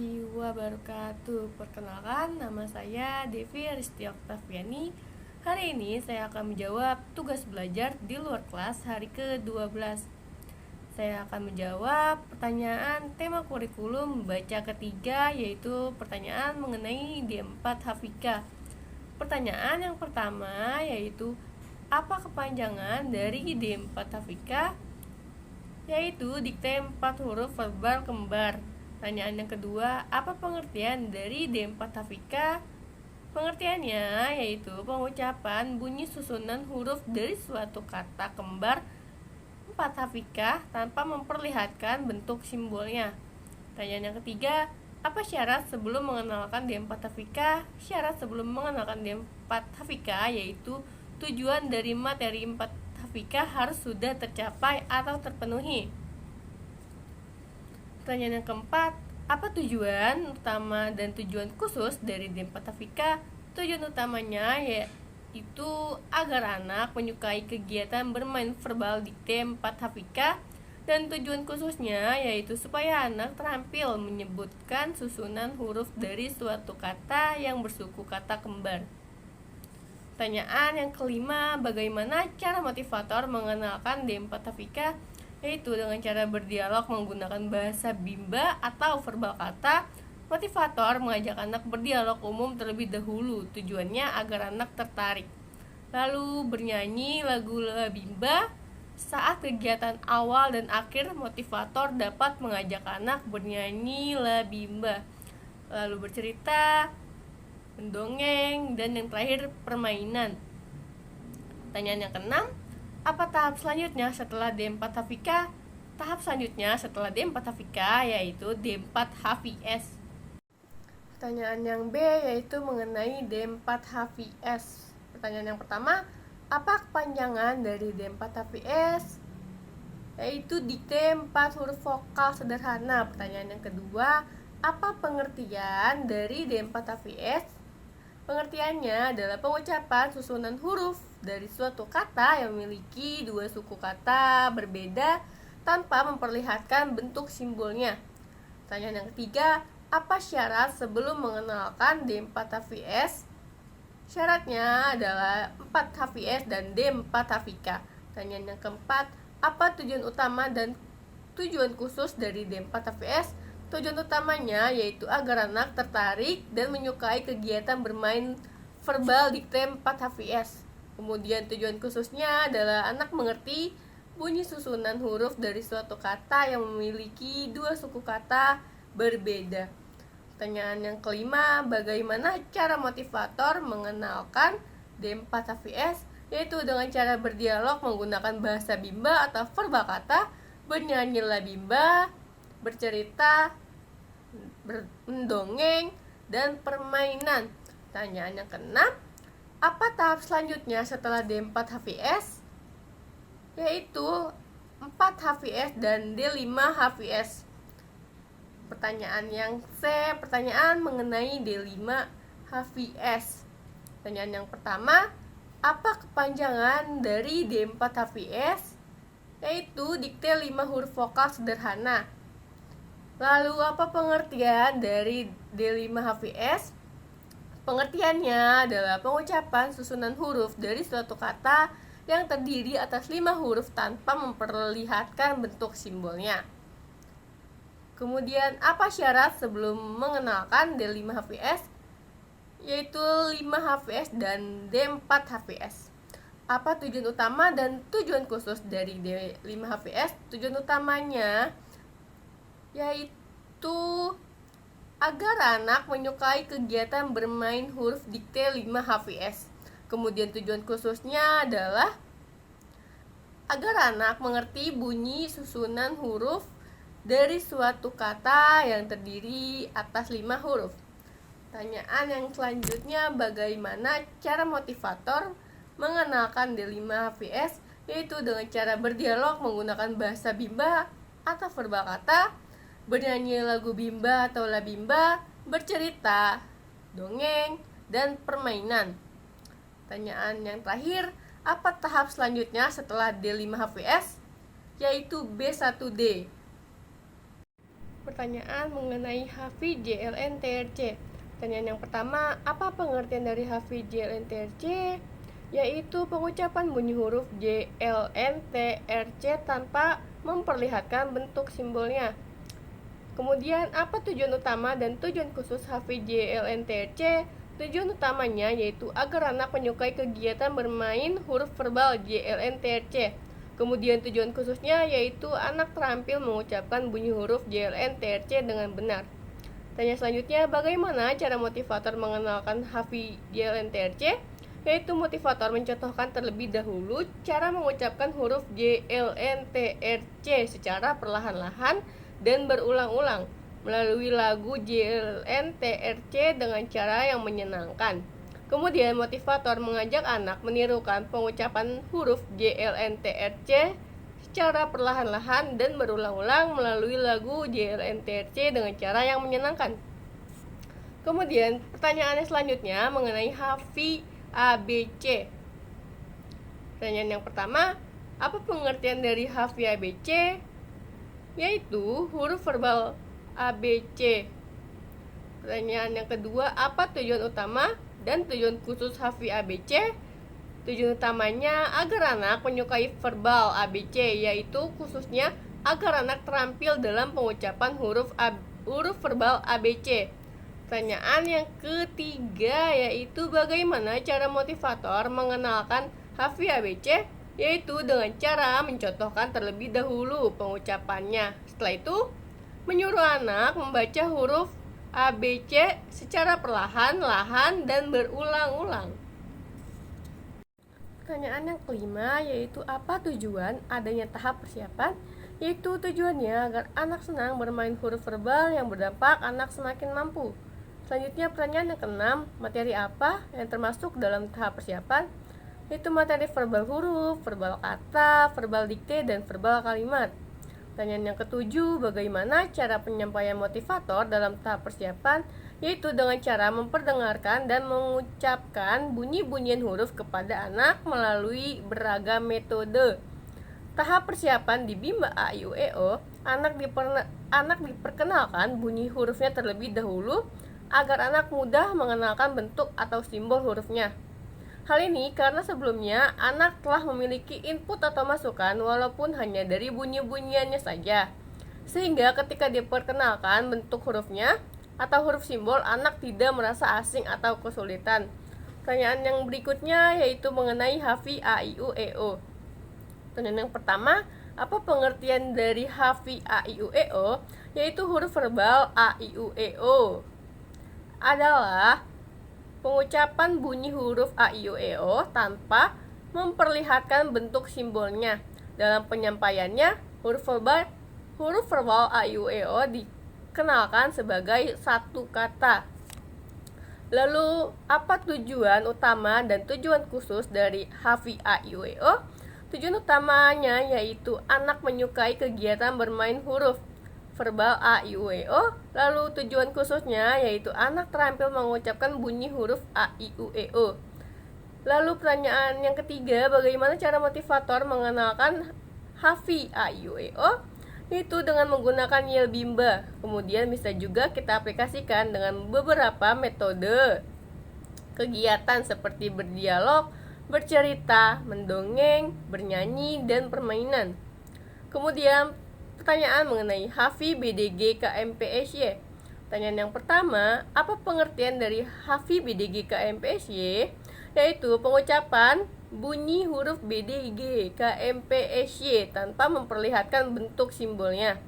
warahmatullahi wabarakatuh. Perkenalkan, nama saya Devi Aristi Oktaviani. Hari ini saya akan menjawab tugas belajar di luar kelas hari ke-12. Saya akan menjawab pertanyaan tema kurikulum baca ketiga, yaitu pertanyaan mengenai D4 Hafika. Pertanyaan yang pertama yaitu, apa kepanjangan dari D4 Hafika? Yaitu dikte 4 huruf verbal kembar. Pertanyaan yang kedua, apa pengertian dari D4 Hafika? Pengertiannya yaitu pengucapan bunyi susunan huruf dari suatu kata kembar 4 Hafika tanpa memperlihatkan bentuk simbolnya. Pertanyaan yang ketiga, apa syarat sebelum mengenalkan D4 Hafika? Syarat sebelum mengenalkan D4 Hafika yaitu tujuan dari materi 4 Hafika harus sudah tercapai atau terpenuhi. Pertanyaan yang keempat, apa tujuan utama dan tujuan khusus dari D4 Hafika? Tujuan utamanya yaitu agar anak menyukai kegiatan bermain verbal dikte 4 Hafika, dan tujuan khususnya yaitu supaya anak terampil menyebutkan susunan huruf dari suatu kata yang bersuku kata kembar. Pertanyaan yang kelima, bagaimana cara motivator mengenalkan D4 Hafika? Yaitu dengan cara berdialog menggunakan bahasa bimba atau verbal kata. Motivator mengajak anak berdialog umum terlebih dahulu, tujuannya agar anak tertarik. Lalu bernyanyi lagu bimba. Saat kegiatan awal dan akhir, motivator dapat mengajak anak bernyanyi la bimba, lalu bercerita, mendongeng, dan yang terakhir permainan. Pertanyaan yang keenam, apa tahap selanjutnya setelah D4 Hafika? Tahap selanjutnya setelah D4 Hafika yaitu D4 HVS. Pertanyaan yang B yaitu mengenai D4 HVS. Pertanyaan yang pertama, apa kepanjangan dari D4 HVS? Yaitu dikte 4 huruf vokal sederhana. Pertanyaan yang kedua, apa pengertian dari D4 HVS? Pengertiannya adalah pengucapan susunan huruf dari suatu kata yang memiliki dua suku kata berbeda tanpa memperlihatkan bentuk simbolnya. Pertanyaan yang ketiga, apa syarat sebelum mengenalkan D4 HVS? Syaratnya adalah 4 HVS dan D4 Hafika. Pertanyaan yang keempat, apa tujuan utama dan tujuan khusus dari D4 HVS? Tujuan utamanya yaitu agar anak tertarik dan menyukai kegiatan bermain verbal dikte 4 HVS. Kemudian tujuan khususnya adalah anak mengerti bunyi susunan huruf dari suatu kata yang memiliki dua suku kata berbeda. Pertanyaan yang kelima, bagaimana cara motivator mengenalkan D4 HVS? Yaitu dengan cara berdialog menggunakan bahasa bimba atau verbal kata, bernyanyi la bimba, bercerita, mendongeng, dan permainan. Pertanyaan yang keenam, apa tahap selanjutnya setelah D4 HVS? Yaitu 4 HVS dan D5 HVS. Pertanyaan yang C, pertanyaan mengenai D5 HVS. Pertanyaan yang pertama, apa kepanjangan dari D4 HVS? Yaitu dikte 5 huruf vokal sederhana. Lalu apa pengertian dari D5 HVS? Pengertiannya adalah pengucapan susunan huruf dari suatu kata yang terdiri atas 5 huruf tanpa memperlihatkan bentuk simbolnya. Kemudian apa syarat sebelum mengenalkan D5 HVS? Yaitu 5 HVS dan D4 HVS. Apa tujuan utama dan tujuan khusus dari D5 HVS? Tujuan utamanya yaitu agar anak menyukai kegiatan bermain huruf dikte 5 HVS. Kemudian tujuan khususnya adalah agar anak mengerti bunyi susunan huruf dari suatu kata yang terdiri atas 5 huruf. Pertanyaan yang selanjutnya, bagaimana cara motivator mengenalkan D5 HVS? Yaitu dengan cara berdialog menggunakan bahasa bimba atau verbal kata, bernyanyi lagu bimba atau la bimba, bercerita, dongeng, dan permainan. Pertanyaan yang terakhir, apa tahap selanjutnya setelah D5 HVS? Yaitu B1D. Pertanyaan mengenai HVJLNTRC. Pertanyaan yang pertama, apa pengertian dari HVJLNTRC? Yaitu pengucapan bunyi huruf JLNTRC tanpa memperlihatkan bentuk simbolnya. Kemudian, apa tujuan utama dan tujuan khusus HVJLNTRC? Tujuan utamanya yaitu agar anak menyukai kegiatan bermain huruf verbal JLNTRC. Kemudian tujuan khususnya yaitu anak terampil mengucapkan bunyi huruf JLNTRC dengan benar. Tanya selanjutnya, bagaimana cara motivator mengenalkan HVJLNTRC? Yaitu motivator mencontohkan terlebih dahulu cara mengucapkan huruf JLNTRC secara perlahan-lahan dan berulang-ulang melalui lagu JLNTRC dengan cara yang menyenangkan. Kemudian motivator mengajak anak menirukan pengucapan huruf JLNTRC secara perlahan-lahan dan berulang-ulang melalui lagu JLNTRC dengan cara yang menyenangkan. Kemudian pertanyaan selanjutnya mengenai HVABC. Pertanyaan yang pertama, apa pengertian dari HVABC? Yaitu huruf verbal ABC. Pertanyaan yang kedua, apa tujuan utama dan tujuan khusus HVABC? Tujuan utamanya agar anak menyukai verbal ABC, yaitu khususnya agar anak terampil dalam pengucapan huruf verbal ABC. Pertanyaan yang ketiga yaitu bagaimana cara motivator mengenalkan HVABC? Yaitu dengan cara mencontohkan terlebih dahulu pengucapannya. Setelah itu, menyuruh anak membaca huruf ABC secara perlahan-lahan dan berulang-ulang. Pertanyaan yang kelima yaitu apa tujuan adanya tahap persiapan? Yaitu tujuannya agar anak senang bermain huruf verbal yang berdampak anak semakin mampu. Selanjutnya pertanyaan yang keenam, materi apa yang termasuk dalam tahap persiapan? Yaitu materi verbal huruf, verbal kata, verbal dikte, dan verbal kalimat. Pertanyaan yang ketujuh, bagaimana cara penyampaian motivator dalam tahap persiapan? Yaitu dengan cara memperdengarkan dan mengucapkan bunyi-bunyian huruf kepada anak melalui beragam metode. Tahap persiapan di Bimba A, I, U, E, O, anak diperkenalkan bunyi hurufnya terlebih dahulu agar anak mudah mengenalkan bentuk atau simbol hurufnya. Hal ini karena sebelumnya anak telah memiliki input atau masukan walaupun hanya dari bunyi-bunyiannya saja. Sehingga ketika diperkenalkan bentuk hurufnya atau huruf simbol, anak tidak merasa asing atau kesulitan. Pertanyaan yang berikutnya yaitu mengenai HVAIUEO. Pertanyaan yang pertama, apa pengertian dari HVAIUEO? Yaitu huruf verbal AIUEO adalah pengucapan bunyi huruf A, I, U, E, O tanpa memperlihatkan bentuk simbolnya. Dalam penyampaiannya, huruf verbal A, I, U, E, O dikenalkan sebagai satu kata. Lalu, apa tujuan utama dan tujuan khusus dari HVAIUEO? Tujuan utamanya yaitu anak menyukai kegiatan bermain huruf verbal A, I, U, E, O. Lalu tujuan khususnya yaitu anak terampil mengucapkan bunyi huruf A, I, U, E, O. Lalu pertanyaan yang ketiga, bagaimana cara motivator mengenalkan HV A, I, U, E, O? Itu dengan menggunakan yel bimba. Kemudian bisa juga kita aplikasikan dengan beberapa metode kegiatan seperti berdialog, bercerita, mendongeng, bernyanyi, dan permainan. Kemudian pertanyaan mengenai HVBDG KMPSY. Pertanyaan yang pertama, apa pengertian dari HVBDG KMPSY? Yaitu pengucapan bunyi huruf BDG KMPSY tanpa memperlihatkan bentuk simbolnya.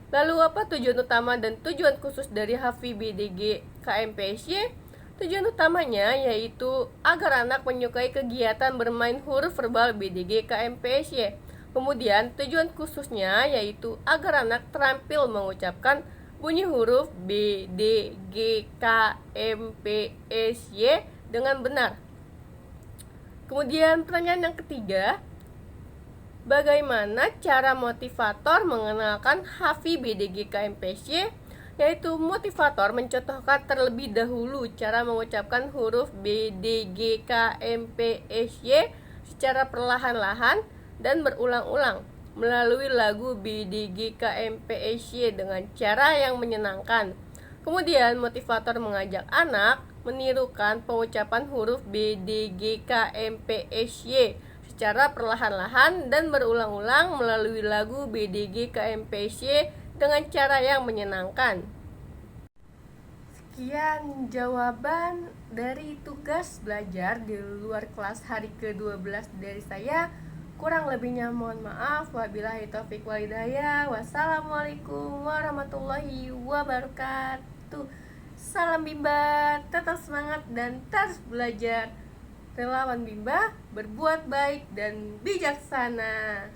Lalu apa tujuan utama dan tujuan khusus dari HVBDG KMPSY? Tujuan utamanya yaitu agar anak menyukai kegiatan bermain huruf verbal BDG KMPSY. Kemudian tujuan khususnya yaitu agar anak terampil mengucapkan bunyi huruf B, D, G, K, M, P, S, Y dengan benar. Kemudian pertanyaan yang ketiga, bagaimana cara motivator mengenalkan HVBDG KMPSY? Yaitu motivator mencontohkan terlebih dahulu cara mengucapkan huruf B, D, G, K, M, P, S, Y secara perlahan-lahan dan berulang-ulang melalui lagu BDG KMPSY dengan cara yang menyenangkan. Kemudian motivator mengajak anak menirukan pengucapan huruf BDG KMPSY secara perlahan-lahan dan berulang-ulang melalui lagu BDG KMPSY dengan cara yang menyenangkan. Sekian jawaban dari tugas belajar di luar kelas hari ke-12 dari saya. Kurang lebihnya mohon maaf. Wabillahi taufiq walhidayah. Wassalamualaikum warahmatullahi wabarakatuh. Salam Bimba, tetap semangat dan terus belajar. Relawan Bimba berbuat baik dan bijaksana.